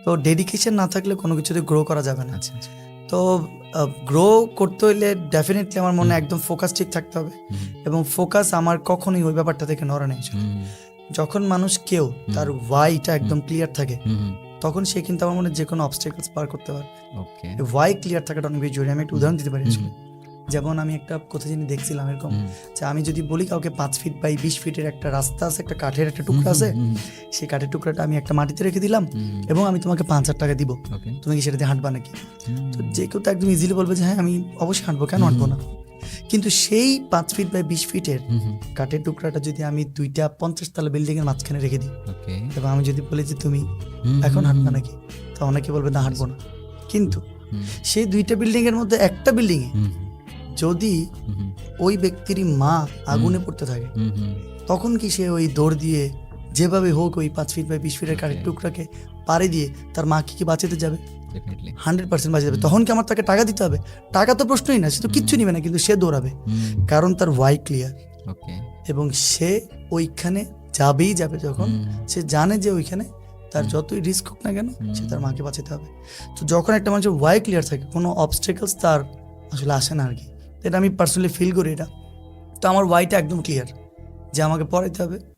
তো ডেডিকেশন না থাকলে কোনো কিছুতে গ্রো করা যাবে না। আচ্ছা আচ্ছা। তো গ্রো করতে হইলে ডেফিনেটলি আমার মনে হয় একদম ফোকাস ঠিক থাকতে হবে, এবং ফোকাস আমার কখনোই ওই ব্যাপারটা থেকে নড়ে নেই। যখন মানুষ কেউ তার ওয়াইটা একদম ক্লিয়ার থাকে, তখন সে কিন্তু আমার মনে হয় যে কোনো অবস্টেকলস পার করতে পারে। ওকে। ওয়াই ক্লিয়ার থাকাটা অনেক বেশি জরুরি। আমি একটা উদাহরণ দিতে পারি আসলে। যেমন আমি একটা কোথায় জানি দেখছিলাম এরকম, যে আমি যদি বলি কাউকে 5 ফিট বাই 20 ফিটের একটা রাস্তা আছে, একটা কাঠের একটা টুকরা আছে, সেই কাঠের টুকরাটা আমি একটা মাটিতে রেখে দিলাম এবং আমি তোমাকে 5,000 টাকা দিব, তুমি কি সেটা দিয়ে হাঁটবা নাকি? তো যে কেউ তো একদম ইজিলি বলবে যে হ্যাঁ আমি অবশ্যই হাঁটবো, কেন হাঁটবো না। কিন্তু সেই 5 ফিট বাই 20 ফিটের কাঠের টুকরাটা যদি আমি 2টা 50 তলা বিল্ডিং এর মাঝখানে রেখে দিই, এবং আমি যদি বলি যে তুমি এখন হাঁটবা নাকি, তো অনেকে বলবে না হাঁটবো না। কিন্তু সেই 2টা বিল্ডিং এর মধ্যে একটা বিল্ডিং এ যদি ওই ব্যক্তিরই মা আগুনে পড়তে থাকে, তখন কি সে ওই দৌড় দিয়ে যেভাবে হোক ওই 5 ফিট বাই 20 ফিটের কাঠের টুকরাকে পাড়ে দিয়ে তার মাকে কি বাঁচাতে যাবে? 100% বাঁচিয়ে যাবে। তখন কি আমার তাকে টাকা দিতে হবে? টাকা তো প্রশ্নই না, সে তো কিচ্ছু নিবে না, কিন্তু সে দৌড়াবে, কারণ তার ওয়াই ক্লিয়ার। এবং সে ওইখানে যাবেই যাবে যখন সে জানে যে ওইখানে তার যতই রিস্ক হোক না কেন সে তার মাকে বাঁচাতে হবে। তো যখন একটা মানুষের ওয়াই ক্লিয়ার থাকে, কোনো অবস্টেকলস তার আসলে আসে না আর কি। এটা আমি পার্সোনালি ফিল করি এটা। তো আমার ওয়াইটা একদম ক্লিয়ার যে আমাকে পড়াইতে হবে,